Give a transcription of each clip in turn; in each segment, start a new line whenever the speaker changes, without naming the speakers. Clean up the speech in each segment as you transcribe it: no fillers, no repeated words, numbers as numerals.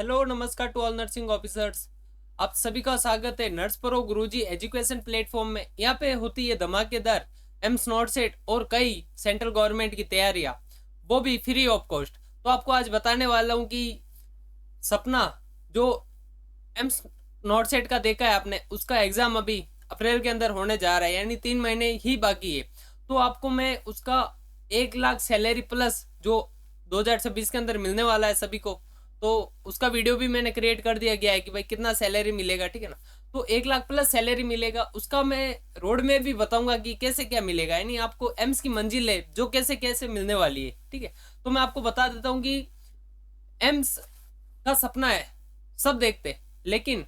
Hello नमस्कार to all nursing officers. आप सभी का स्वागत है नर्स प्रो गुरुजी एजुकेशन प्लेटफॉर्म में। यहाँ पे होती है धमाकेदार एम्स नॉट सेट और कई सेंट्रल गवर्नमेंट की तैयारियां, वो भी फ्री ऑफ कॉस्ट। तो आपको आज बताने वाला हूँ कि सपना जो एम्स नॉट सेट का देखा है आपने, उसका एग्जाम अभी अप्रैल के अंदर होने जा रहा है, यानी 3 महीने ही बाकी है। तो आपको मैं उसका 1 लाख सैलरी प्लस जो 2026 के अंदर मिलने वाला है सभी को, तो उसका वीडियो भी मैंने क्रिएट कर दिया गया है कि भाई कितना सैलरी मिलेगा, ठीक है ना। तो 1 लाख प्लस सैलरी मिलेगा, उसका मैं रोड में भी बताऊंगा कि कैसे क्या मिलेगा, यानी आपको एम्स की मंजिल है जो कैसे कैसे मिलने वाली है, ठीक है। तो मैं आपको बता देता हूँ कि एम्स का सपना है, सब देखते, लेकिन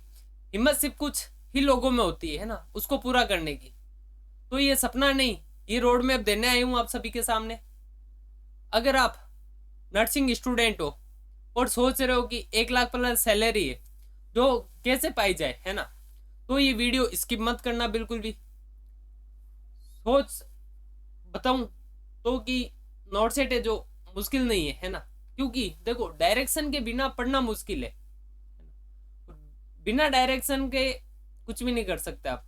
हिम्मत सिर्फ कुछ ही लोगों में होती है ना उसको पूरा करने की। तो ये सपना नहीं, ये रोड मैप देने आई हूँ आप सभी के सामने। अगर आप नर्सिंग स्टूडेंट हो और सोच रहे हो कि 1 लाख प्लस सैलरी है जो कैसे पाई जाए, है ना, तो ये वीडियो स्किप मत करना बिल्कुल भी। सोच बताऊं तो कि नॉट सेट है जो मुश्किल नहीं है ना, क्योंकि देखो डायरेक्शन के बिना पढ़ना मुश्किल है, बिना डायरेक्शन के कुछ भी नहीं कर सकते आप।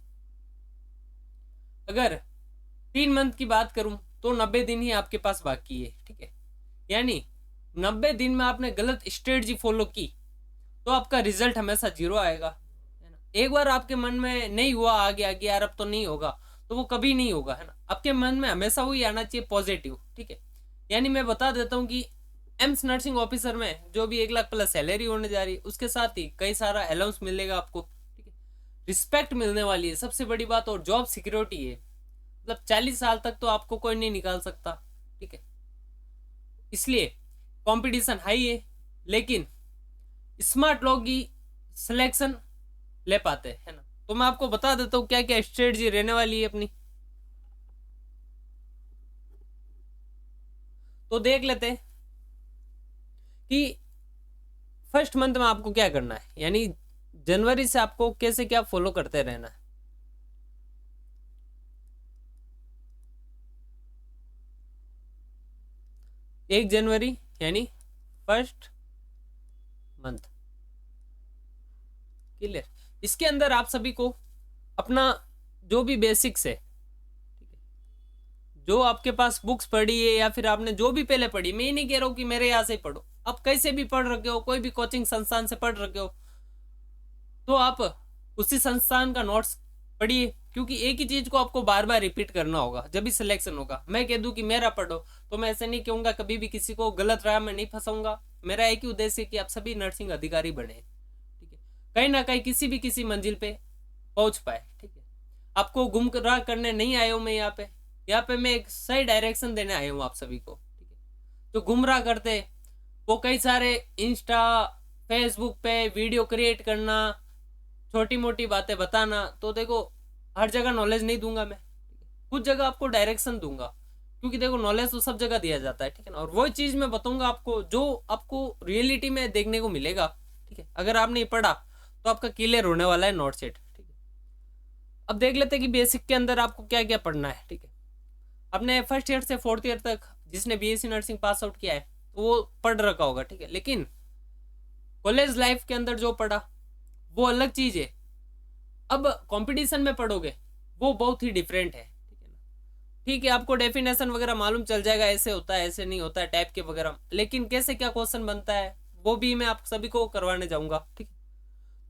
अगर 3 मंथ की बात करूं तो 90 दिन ही आपके पास बाकी है, ठीक है। यानी 90 दिन में आपने गलत स्ट्रेटजी फॉलो की तो आपका रिजल्ट हमेशा जीरो आएगा, है ना। एक बार आपके मन में नहीं हुआ आ गया कि यार अब तो नहीं होगा, तो वो कभी नहीं होगा, है ना। आपके मन में हमेशा वही आना चाहिए पॉजिटिव, ठीक है। यानी मैं बता देता हूँ कि एम्स नर्सिंग ऑफिसर में जो भी 1 लाख प्लस सैलरी होने जा रही है, उसके साथ ही कई सारा अलाउंस मिलेगा आपको, ठीक है। रिस्पेक्ट मिलने वाली है सबसे बड़ी बात, और जॉब सिक्योरिटी है, मतलब 40 साल तक तो आपको कोई नहीं निकाल सकता, ठीक है। इसलिए कंपटीशन हाई है, लेकिन स्मार्ट लोग ही सिलेक्शन ले पाते हैं, है ना। तो मैं आपको बता देता हूँ क्या क्या स्ट्रेटजी रहने वाली है अपनी, तो देख लेते हैं कि फर्स्ट मंथ में आपको क्या करना है, यानी जनवरी से आपको कैसे क्या फॉलो करते रहना है। 1 जनवरी यानी फर्स्ट मंथ, क्लियर। इसके अंदर आप सभी को अपना जो भी बेसिक्स है, जो आपके पास बुक्स पढ़ी है या फिर आपने जो भी पहले पढ़ी, मैं ये नहीं कह रहा हूँ कि मेरे यहाँ से ही पढ़ो, आप कैसे भी पढ़ रखे हो, कोई भी कोचिंग संस्थान से पढ़ रखे हो, तो आप उसी संस्थान का नोट्स पढ़िए, क्योंकि एक ही चीज को आपको बार बार रिपीट करना होगा जब भी सिलेक्शन होगा। मैं कह दूं कि मेरा पढ़ो तो मैं ऐसे नहीं कहूंगा, कभी भी किसी को गलत राह में नहीं फंसाऊंगा। मेरा एक ही उद्देश्य है कि आप सभी नर्सिंग अधिकारी बने, ठीक है, कहीं ना कहीं किसी मंजिल पे पहुंच पाए, ठीक है। आपको गुमराह करने नहीं आया हूं मैं यहाँ पे मैं एक सही डायरेक्शन देने आया हूँ आप सभी को, ठीक है। जो गुमराह करते वो कई सारे इंस्टा फेसबुक पे वीडियो क्रिएट करना, छोटी मोटी बातें बताना, तो देखो हर जगह नॉलेज नहीं दूंगा मैं, कुछ जगह आपको डायरेक्शन दूंगा, क्योंकि देखो नॉलेज तो सब जगह दिया जाता है, ठीक है ना। और वही चीज मैं बताऊंगा आपको जो आपको रियलिटी में देखने को मिलेगा, ठीक है। अगर आप नहीं पढ़ा तो आपका क्लियर होने वाला है नोट सेट, ठीक है। अब देख लेते हैं कि बेसिक के अंदर आपको क्या क्या पढ़ना है, ठीक है। अपने फर्स्ट ईयर से फोर्थ ईयर तक जिसने बीएससी नर्सिंग पास आउट किया है तो वो पढ़ रखा होगा, ठीक है। लेकिन कॉलेज लाइफ के अंदर जो पढ़ा वो अलग चीज है, अब कंपटीशन में पढ़ोगे वो बहुत ही डिफरेंट है, ठीक है ना। ठीक है, आपको डेफिनेशन वगैरह मालूम चल जाएगा, ऐसे होता है ऐसे नहीं होता है टाइप के वगैरह, लेकिन कैसे क्या क्वेश्चन बनता है वो भी मैं आप सभी को करवाने जाऊंगा, ठीक है।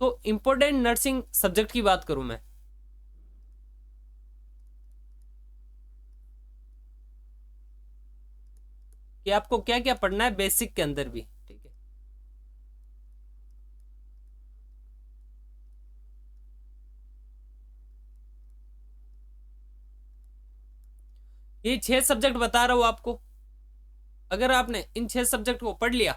तो इंपॉर्टेंट नर्सिंग सब्जेक्ट की बात करूं मैं, कि आपको क्या क्या पढ़ना है बेसिक के अंदर भी, ठीक है। ये 6 सब्जेक्ट बता रहा हूं आपको, अगर आपने इन 6 सब्जेक्ट को पढ़ लिया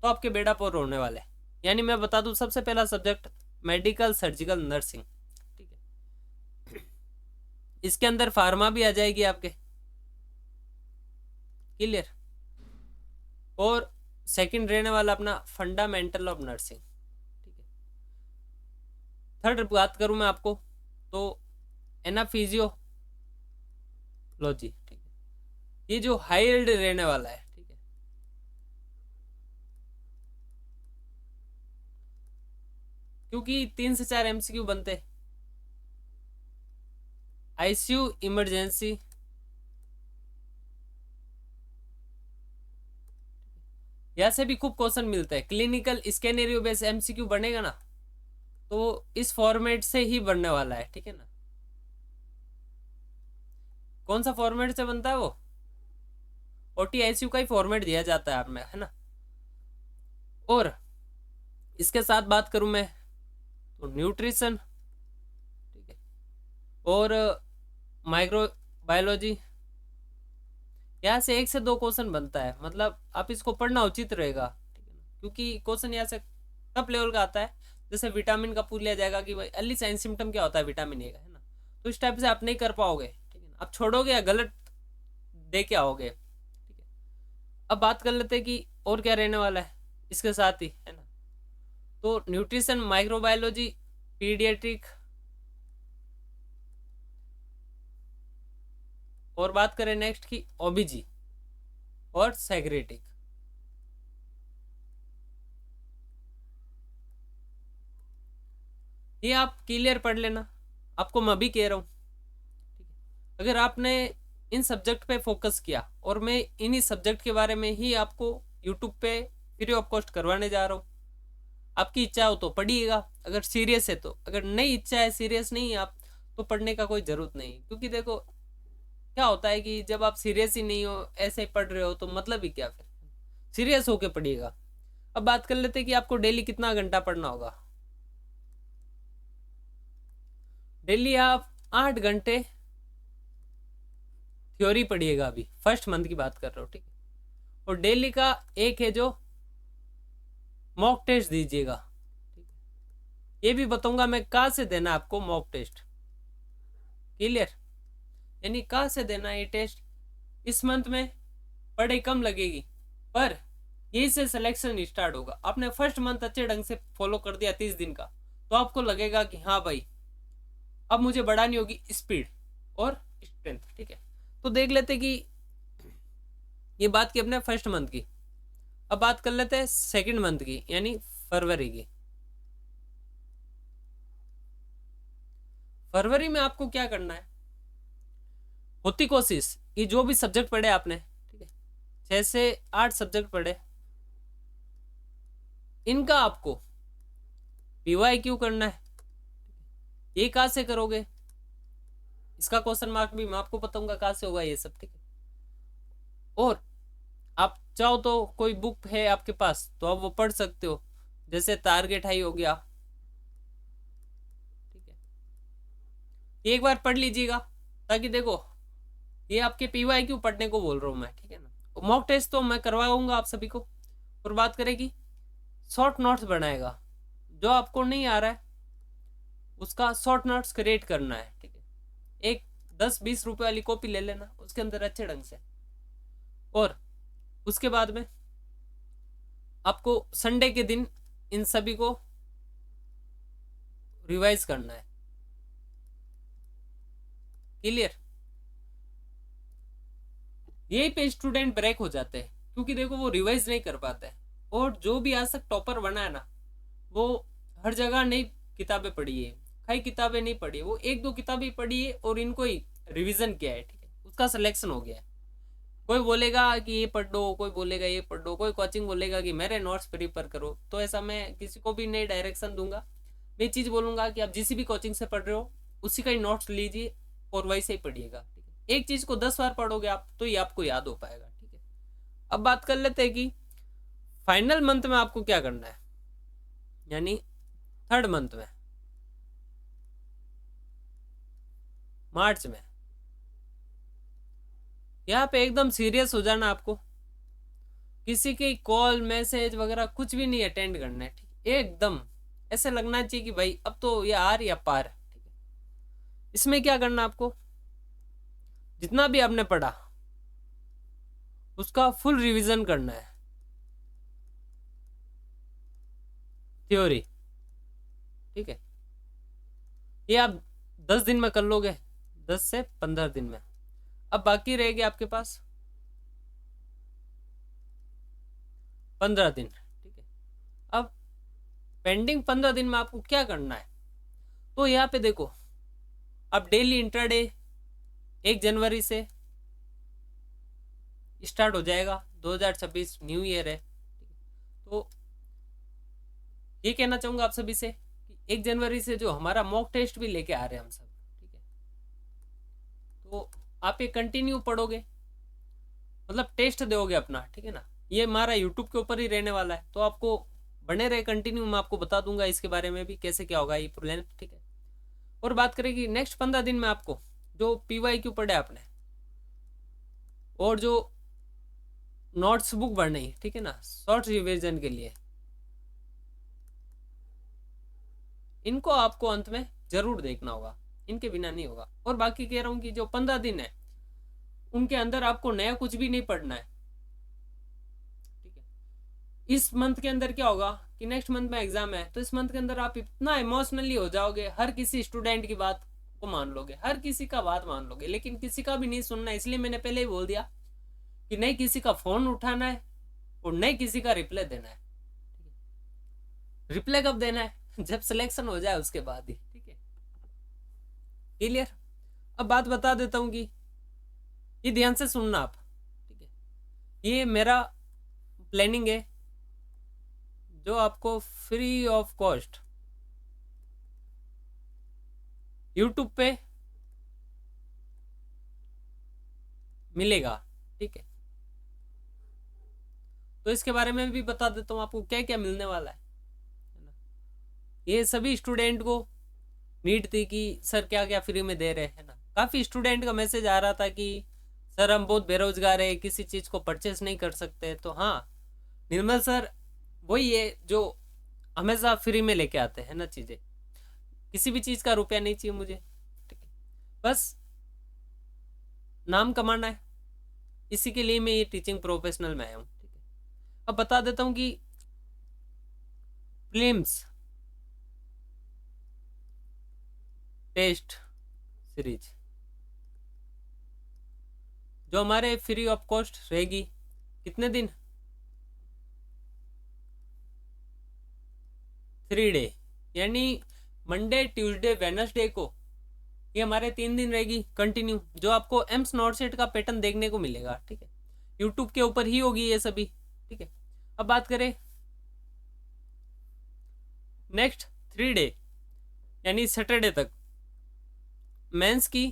तो आपके बेड़ा पार होने वाले हैं। यानी मैं बता दूं, सबसे पहला सब्जेक्ट मेडिकल सर्जिकल नर्सिंग, ठीक है। इसके अंदर फार्मा भी आ जाएगी आपके, क्लियर। और सेकंड रहने वाला अपना फंडामेंटल ऑफ नर्सिंग, ठीक है। थर्ड बात करूं मैं आपको तो एनाफिजियोलॉजी, ठीक है। ये जो हाइल्ड रहने वाला है, ठीक है। क्योंकि 3 से 4 MCQ बनते। आईसीयू इमरजेंसी, यहाँ से भी खूब क्वेश्चन मिलता है। क्लिनिकल स्कैनेरियो बेस MCQ बनेगा ना, तो इस फॉर्मेट से ही बनने वाला है, ठीक है ना। कौन सा फॉर्मेट से बनता है वो? OT-ICU का ही फॉर्मेट दिया जाता है आप में, है ना। और इसके साथ बात करूं मैं तो न्यूट्रिशन, ठीक है, और माइक्रोबायोलॉजी, यहाँ से 1 से 2 क्वेश्चन बनता है। मतलब आप इसको पढ़ना उचित रहेगा, ठीक है ना, क्योंकि क्वेश्चन यहाँ से टॉप लेवल का आता है। जैसे विटामिन का पूछ लिया जाएगा कि भाई अर्ली साइन सिम्टम क्या होता है विटामिन ए का, है ना। तो इस टाइप से आप नहीं कर पाओगे, ठीक है ना, आप छोड़ोगे या गलत दे के आओगे, ठीक है। अब बात कर लेते हैं कि और क्या रहने वाला है इसके साथ ही, है ना। तो न्यूट्रिशन, माइक्रोबायोलॉजी, पीडियाट्रिक, और बात करें नेक्स्ट की ओबीजी और साइक्रेटिक। ये आप क्लियर पढ़ लेना, आपको मैं भी कह रहा हूँ, ठीक है। अगर आपने इन सब्जेक्ट पे फोकस किया, और मैं इन्हीं सब्जेक्ट के बारे में ही आपको यूट्यूब पे फ्री ऑफ कॉस्ट करवाने जा रहा हूँ। आपकी इच्छा हो तो पढ़िएगा, अगर सीरियस है तो। अगर नहीं इच्छा है, सीरियस नहीं है आप, तो पढ़ने का कोई ज़रूरत नहीं। क्योंकि देखो क्या होता है कि जब आप सीरियस ही नहीं हो, ऐसे ही पढ़ रहे हो, तो मतलब ही क्या फिर। सीरियस होके पढ़िएगा। अब बात कर लेते हैं कि आपको डेली कितना घंटा पढ़ना होगा। डेली आप 8 घंटे थ्योरी पढ़िएगा। अभी फर्स्ट मंथ की बात कर रहा हूँ, ठीक है। और डेली का एक है जो मॉक टेस्ट दीजिएगा, ठीक है। ये भी बताऊंगा मैं कहाँ से देना आपको मॉक टेस्ट, क्लियर, यानी कहाँ से देना है ये टेस्ट। इस मंथ में पढ़ाई कम लगेगी, पर यही से सिलेक्शन स्टार्ट होगा। आपने फर्स्ट मंथ अच्छे ढंग से फॉलो कर दिया 30 दिन का, तो आपको लगेगा कि हाँ भाई अब मुझे बढ़ानी होगी स्पीड और स्ट्रेंथ, ठीक है। तो देख लेते कि ये बात की अपने फर्स्ट मंथ की। अब बात कर लेते हैं सेकंड मंथ की, यानी फरवरी की। फरवरी में आपको क्या करना है, होती कोशिश कि जो भी सब्जेक्ट पढ़े आपने, ठीक है, 6 से 8 सब्जेक्ट पढ़े, इनका आपको PYQ करना है। ये कहाँ से करोगे, इसका क्वेश्चन मार्क भी मैं आपको बताऊंगा कहाँ से होगा ये सब, ठीक है। और आप चाहो तो कोई बुक है आपके पास तो आप वो पढ़ सकते हो, जैसे टारगेट हाई हो गया, ठीक है। एक बार पढ़ लीजिएगा, ताकि देखो ये आपके PYQ पढ़ने को बोल रहा हूँ मैं, ठीक है ना। मॉक टेस्ट तो मैं करवाऊंगा आप सभी को। और बात करेगी शॉर्ट नोट्स बनाएगा, जो आपको नहीं आ रहा है उसका शॉर्ट नोट्स क्रिएट करना है, ठीक है। एक 10-20 रुपए वाली कॉपी ले लेना, उसके अंदर अच्छे ढंग से। और उसके बाद में आपको संडे के दिन इन सभी को रिवाइज करना है, क्लियर। यही पे स्टूडेंट ब्रेक हो जाते हैं, क्योंकि देखो वो रिवाइज नहीं कर पाते हैं। और जो भी आज तक टॉपर बना है ना, वो हर जगह नहीं किताबें पढ़ी है, कई किताबें नहीं पढ़ी है, वो 1-2 किताबें पढ़ी है और इनको ही रिवीजन किया है, ठीक है, उसका सिलेक्शन हो गया है। कोई बोलेगा कि ये पढ़ लो, कोई बोलेगा ये पढ़ लो, कोई कोचिंग बोलेगा कि मेरे नोट्स प्रिपेयर करो। तो ऐसा मैं किसी को भी नई डायरेक्शन दूंगा। मैं चीज़ बोलूंगा कि आप जिस भी कोचिंग से पढ़ रहे हो उसी का ही नोट्स लीजिए और वैसे ही पढ़िएगा, ठीक है। एक चीज़ को 10 बार पढ़ोगे आप तो ये आपको याद हो पाएगा, ठीक है। अब बात कर लेते हैं कि फाइनल मंथ में आपको क्या करना है, यानी थर्ड मंथ में, मार्च में। यहाँ पे एकदम सीरियस हो जाना आपको, किसी की कॉल मैसेज वगैरह कुछ भी नहीं अटेंड करना है, ठीक है। एकदम ऐसे लगना चाहिए कि भाई अब तो ये आर या पार, ठीक है। इसमें क्या करना आपको, जितना भी आपने पढ़ा उसका फुल रिवीजन करना है, थ्योरी, ठीक है। ये आप 10 दिन में कर लोगे, 10 से 15 दिन में। अब बाकी रहेगी आपके पास 15 दिन, ठीक है। अब पेंडिंग 15 दिन में आपको क्या करना है, तो यहाँ पे देखो अब डेली इंट्राडे 1 जनवरी से स्टार्ट हो जाएगा। 2026 न्यू ईयर है, तो ये कहना चाहूंगा आप सभी से कि 1 जनवरी से जो हमारा मॉक टेस्ट भी लेके आ रहे हैं हम सब, ठीक है। तो आप ये कंटिन्यू पढ़ोगे, मतलब टेस्ट दोगे अपना, ठीक है ना। ये हमारा यूट्यूब के ऊपर ही रहने वाला है, तो आपको बने रहे कंटिन्यू। मैं आपको बता दूंगा इसके बारे में भी कैसे क्या होगा ये प्लान, ठीक है। और बात करेगी नेक्स्ट 15 दिन में आपको जो PYQ पढ़े आपने और जो नोट्स बुक बढ़नी, ठीक है ना, शॉर्ट रिविजन के लिए, इनको आपको अंत में जरूर देखना होगा, इनके बिना नहीं होगा। और बाकी कह रहा हूं कि जो 15 दिन है उनके अंदर आपको नया कुछ भी नहीं पढ़ना है, ठीक है। इस मंथ के अंदर क्या होगा कि नेक्स्ट मंथ में एग्जाम है, तो इस मंथ के अंदर आप इतना इमोशनली हो जाओगे, हर किसी स्टूडेंट की बात को मान लोगे, हर किसी का बात मान लोगे, लेकिन किसी का भी नहीं सुनना। इसलिए मैंने पहले ही बोल दिया कि नहीं किसी का फोन उठाना है और नहीं किसी का रिप्लाई देना है। रिप्लाई कब देना है? जब सिलेक्शन हो जाए उसके बाद ही, ठीक है। क्लियर? अब बात बता देता हूं कि ये ध्यान से सुनना आप, ठीक है। ये मेरा प्लानिंग है जो आपको फ्री ऑफ कॉस्ट यूट्यूब पे मिलेगा, ठीक है। तो इसके बारे में भी बता देता हूँ आपको क्या क्या मिलने वाला है ना। ये सभी स्टूडेंट को नीड थी कि सर क्या क्या फ्री में दे रहे हैं ना। काफ़ी स्टूडेंट का मैसेज आ रहा था कि सर हम बहुत बेरोजगार है, किसी चीज़ को परचेस नहीं कर सकते। तो हाँ, निर्मल सर वही है जो हमेशा फ्री में लेके आते हैं ना चीज़ें। किसी भी चीज़ का रुपया नहीं चाहिए मुझे, ठीक है, बस नाम कमाना है। इसी के लिए मैं ये टीचिंग प्रोफेशनल में आया हूँ, ठीक है। अब बता देता हूँ कि प्रीलिम्स टेस्ट सीरीज जो हमारे फ्री ऑफ कॉस्ट रहेगी, कितने दिन? 3 डे, यानी मंडे ट्यूसडे वेडनेसडे को ये हमारे 3 दिन रहेगी कंटिन्यू, जो आपको एम्स नॉटसेट का पैटर्न देखने को मिलेगा, ठीक है। यूट्यूब के ऊपर ही होगी ये सभी, ठीक है। अब बात करें नेक्स्ट 3 डे यानी सैटरडे तक मेंस की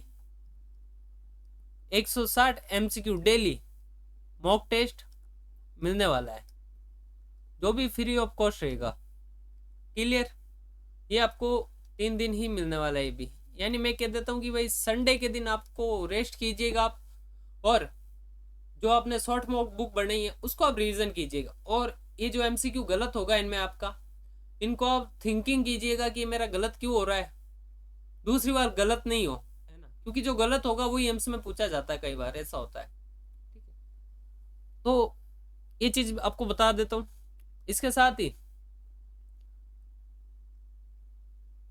160 MCQ डेली मॉक टेस्ट मिलने वाला है, जो भी फ्री ऑफ कॉस्ट रहेगा। क्लियर? ये आपको 3 दिन ही मिलने वाला है ये भी। यानी मैं कह देता हूँ कि भाई संडे के दिन आपको रेस्ट कीजिएगा आप, और जो आपने शॉर्ट मॉक बुक बनाई है उसको आप रिवीजन कीजिएगा। और ये जो MCQ गलत होगा इनमें आपका, इनको आप थिंकिंग कीजिएगा कि मेरा गलत क्यों हो रहा है, दूसरी बार गलत नहीं हो, है ना। क्योंकि जो गलत होगा वही एम्स में पूछा जाता है, कई बार ऐसा होता है, ठीक है। तो ये चीज आपको बता देता हूँ। इसके साथ ही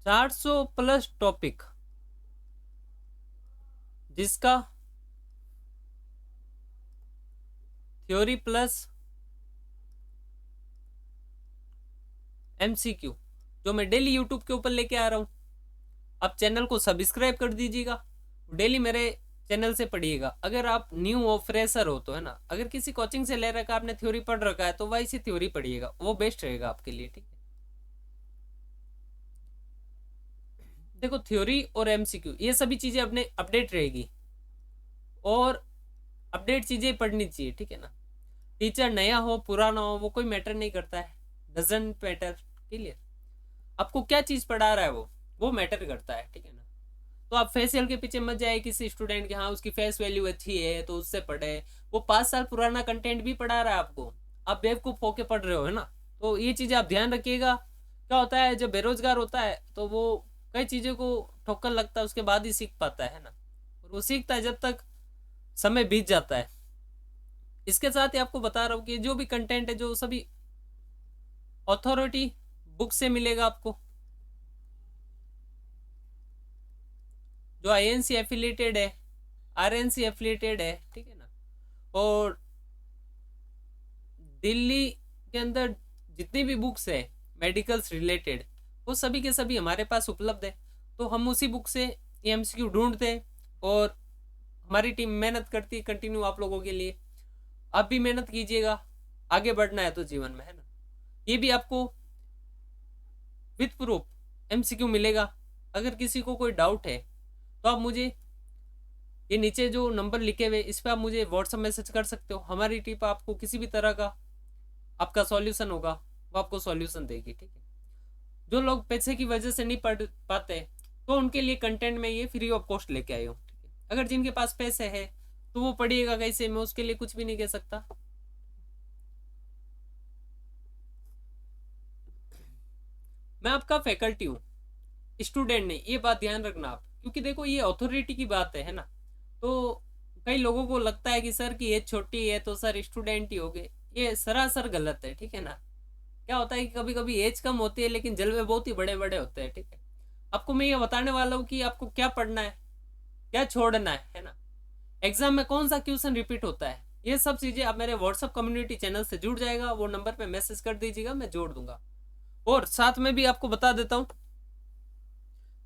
400+ टॉपिक जिसका थ्योरी प्लस MCQ जो मैं डेली यूट्यूब के ऊपर लेके आ रहा हूँ। आप चैनल को सब्सक्राइब कर दीजिएगा, डेली मेरे चैनल से पढ़िएगा। अगर आप न्यू हो, फ्रेशर हो, तो है ना, अगर किसी कोचिंग से ले रखा आपने थ्योरी पढ़ रखा है तो वही सी थ्योरी पढ़िएगा, वो बेस्ट रहेगा आपके लिए, ठीक है। देखो थ्योरी और MCQ ये सभी चीजें अपने अपडेट रहेगी, और अपडेट चीजें पढ़नी चाहिए, ठीक है ना। टीचर नया हो पुराना हो वो कोई मैटर नहीं करता है, डजंट मैटर। क्लियर? आपको क्या चीज पढ़ा रहा है वो मैटर करता है, ठीक है ना। तो आप फेशियल के पीछे मत जाए किसी स्टूडेंट के, हाँ उसकी फेस वैल्यू अच्छी है तो उससे पढ़े। वो 5 साल पुराना कंटेंट भी पढ़ा रहा है आपको, आप बेवकूफ होके पढ़ रहे हो, है ना। तो ये चीजें आप ध्यान रखिएगा। क्या होता है जब बेरोजगार होता है तो वो कई चीजों को ठोकर लगता है, उसके बाद ही सीख पाता है ना। और वो सीखता है जब तक समय बीत जाता है। इसके साथ ही आपको बता रहा हूँ कि जो भी कंटेंट है जो सभी अथॉरिटी बुक से मिलेगा आपको, जो INC एफिलिएटेड है, RNC एफिलिएटेड है, ठीक है ना। और दिल्ली के अंदर जितनी भी बुक्स है मेडिकल रिलेटेड, वो सभी के सभी हमारे पास उपलब्ध है। तो हम उसी बुक से ये एमसीक्यू ढूंढते हैं और हमारी टीम मेहनत करती है कंटिन्यू आप लोगों के लिए। आप भी मेहनत कीजिएगा, आगे बढ़ना है तो जीवन में, है ना। ये भी आपको विद प्रूफ एमसीक्यू मिलेगा। अगर किसी को कोई डाउट है तो आप मुझे ये नीचे जो नंबर लिखे हुए इस पर आप मुझे व्हाट्सएप मैसेज कर सकते हो। हमारी टीम आपको किसी भी तरह का आपका सॉल्यूशन होगा वो आपको सॉल्यूशन देगी, ठीक है। जो लोग पैसे की वजह से नहीं पढ़ पाते तो उनके लिए कंटेंट में ये फ्री ऑफ कॉस्ट लेके आए हूँ, ठीक है। अगर जिनके पास पैसे है तो वो पढ़िएगा कैसे, मैं उसके लिए कुछ भी नहीं कह सकता। मैं आपका फैकल्टी हूँ, स्टूडेंट नहीं, ये बात ध्यान रखना आप, क्योंकि देखो ये अथॉरिटी की बात है ना। तो कई लोगों को लगता है कि सर की एज छोटी है तो सर स्टूडेंट ही हो गए, ये सरासर गलत है, ठीक है ना। क्या होता है कि कभी कभी एज कम होती है लेकिन जलवे बहुत ही बड़े बड़े होते हैं, ठीक है। आपको मैं ये बताने वाला हूँ कि आपको क्या पढ़ना है, क्या छोड़ना है ना। एग्जाम में कौन सा क्वेश्चन रिपीट होता है, ये सब चीजें आप मेरे व्हाट्सएप कम्युनिटी चैनल से जुड़ जाएगा, वो नंबर पे मैसेज कर दीजिएगा, मैं जोड़ दूंगा। और साथ में भी आपको बता देता हूँ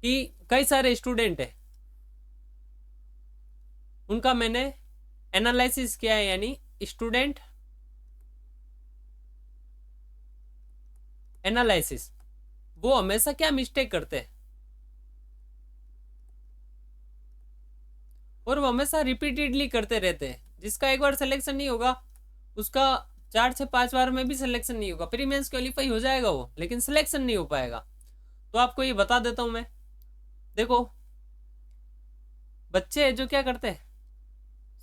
कि कई सारे स्टूडेंट है उनका मैंने एनालिसिस किया है, यानी स्टूडेंट एनालिसिस, वो हमेशा क्या मिस्टेक करते हैं और वो हमेशा रिपीटेडली करते रहते हैं। जिसका एक बार सिलेक्शन नहीं होगा उसका 4 से 5 बार में भी सिलेक्शन नहीं होगा, प्री मेंस क्वालिफाई हो जाएगा वो, लेकिन सिलेक्शन नहीं हो पाएगा। तो आपको ये बता देता हूं मैं। देखो बच्चे जो क्या करते हैं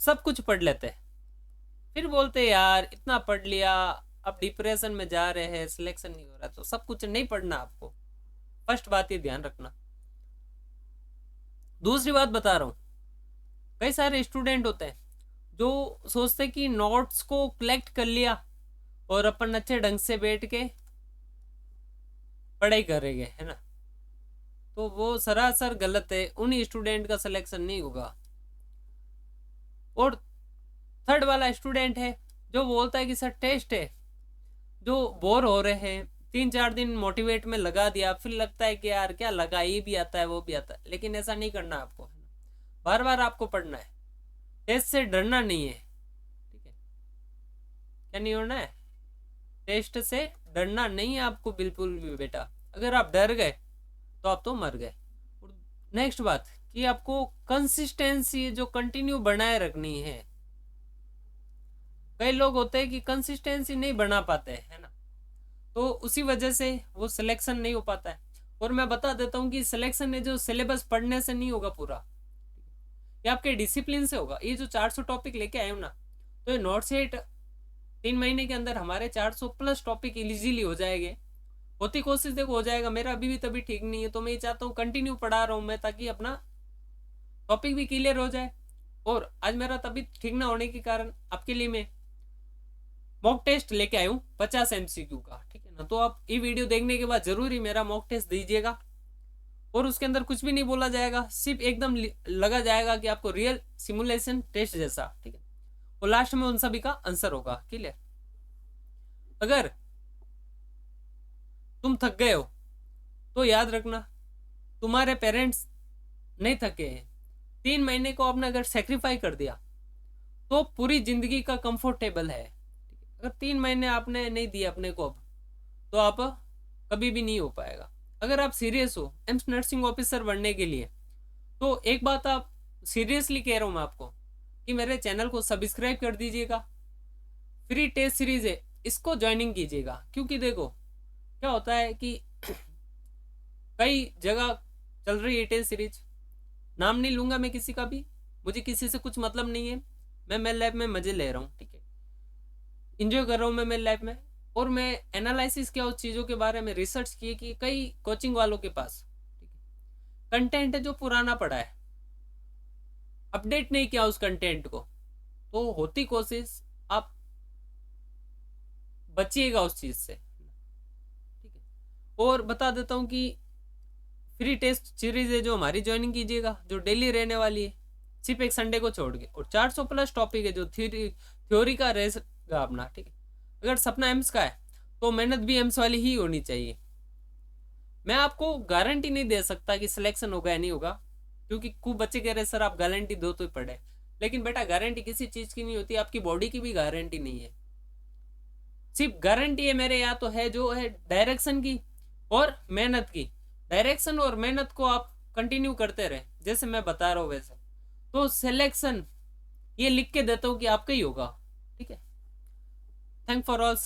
सब कुछ पढ़ लेते हैं, फिर बोलते हैं यार इतना पढ़ लिया अब डिप्रेशन में जा रहे हैं, सिलेक्शन नहीं हो रहा। तो सब कुछ नहीं पढ़ना आपको, फर्स्ट बात ये ध्यान रखना। दूसरी बात बता रहा हूँ, कई सारे स्टूडेंट होते हैं जो सोचते कि नोट्स को कलेक्ट कर लिया और अपन अच्छे ढंग से बैठ के पढ़ाई करेंगे, है ना। तो वो सरासर गलत है, उन्हीं स्टूडेंट का सिलेक्शन नहीं होगा। और थर्ड वाला स्टूडेंट है जो बोलता है कि सर टेस्ट है, जो बोर हो रहे हैं, 3-4 दिन मोटिवेट में लगा दिया, फिर लगता है कि यार क्या लगा, ये भी आता है वो भी आता है, लेकिन ऐसा नहीं करना आपको, बार बार आपको पढ़ना है। टेस्ट से डरना नहीं है, ठीक है। क्या नहीं होना है, टेस्ट से डरना नहीं है आपको बिल्कुल भी बेटा। अगर आप डर गए तो आप तो मर गए। नेक्स्ट बात कि आपको कंसिस्टेंसी जो कंटिन्यू बनाए रखनी है। कई लोग होते हैं कि कंसिस्टेंसी नहीं बना पाते है ना, तो उसी वजह से वो सिलेक्शन नहीं हो पाता है। और मैं बता देता हूँ कि सिलेक्शन है जो सिलेबस पढ़ने से नहीं होगा पूरा, ये आपके डिसिप्लिन से होगा। ये जो 400 टॉपिक लेके आए हो ना, तो ये नोट सेट 3 महीने के अंदर हमारे 400 प्लस टॉपिक इजीली हो जाएंगे। होती कोशिश देखो हो जाएगा, मेरा अभी भी तभी ठीक नहीं है, तो मैं ये चाहता हूँ कंटिन्यू पढ़ा रहा हूँ मैं, ताकि अपना टॉपिक भी क्लियर हो जाए। और आज मेरा तभी ठीक ना होने के कारण आपके लिए मैं मॉक टेस्ट लेके आया हूँ 50 एमसीक्यू का, ठीक है ना। तो आप ये वीडियो देखने के बाद जरूर ही मेरा मॉक टेस्ट दीजिएगा, और उसके अंदर कुछ भी नहीं बोला जाएगा, सिर्फ एकदम लगा जाएगा कि आपको रियल सिमुलेशन टेस्ट जैसा, ठीक है। और लास्ट में उन सभी का आंसर होगा, क्लियर। अगर तुम थक गए हो तो याद रखना तुम्हारे पेरेंट्स नहीं थके हैं। 3 महीने को आपने अगर सेक्रीफाई कर दिया तो पूरी जिंदगी का कंफर्टेबल है। अगर 3 महीने आपने नहीं दिए अपने को अब, तो आप कभी भी नहीं हो पाएगा। अगर आप सीरियस हो एम्स नर्सिंग ऑफिसर बनने के लिए, तो एक बात आप सीरियसली कह रहा हूँ मैं आपको कि मेरे चैनल को सब्सक्राइब कर दीजिएगा। फ्री टेस्ट सीरीज है, इसको ज्वाइनिंग कीजिएगा। क्योंकि देखो क्या होता है कि कई जगह चल रही है टेस्ट सीरीज, नाम नहीं लूंगा मैं किसी का भी, मुझे किसी से कुछ मतलब नहीं है, मैं मेरे लाइफ में मजे ले रहा हूँ, ठीक है, इंजॉय कर रहा हूँ मैं मेरे लाइफ में। और मैं एनालिसिस किया उस चीज़ों के बारे में, रिसर्च किए कि कई कोचिंग वालों के पास कंटेंट है जो पुराना पड़ा है, अपडेट नहीं किया उस कंटेंट को। तो होती कोशिश आप बचिएगा उस चीज़ से, ठीक है। और बता देता हूँ कि फ्री टेस्ट सीरीज है जो हमारी ज्वाइनिंग कीजिएगा, जो डेली रहने वाली है, सिर्फ एक संडे को छोड़ के। और 400 प्लस टॉपिक है जो थ्योरी का रहेगा अपना, ठीक है। अगर सपना एम्स का है तो मेहनत भी एम्स वाली ही होनी चाहिए। मैं आपको गारंटी नहीं दे सकता कि सिलेक्शन होगा या नहीं होगा, क्योंकि खूब बच्चे कह रहे सर आप गारंटी दो तो ही पढ़े, लेकिन बेटा गारंटी किसी चीज की नहीं होती, आपकी बॉडी की भी गारंटी नहीं है। सिर्फ गारंटी है मेरे यहाँ तो है जो है डायरेक्शन की और मेहनत की। डायरेक्शन और मेहनत को आप कंटिन्यू करते रहे जैसे मैं बता रहा हूँ वैसे, तो सिलेक्शन ये लिख के देता हूँ कि आपका ही होगा। ठीक है, थैंक फॉर ऑल।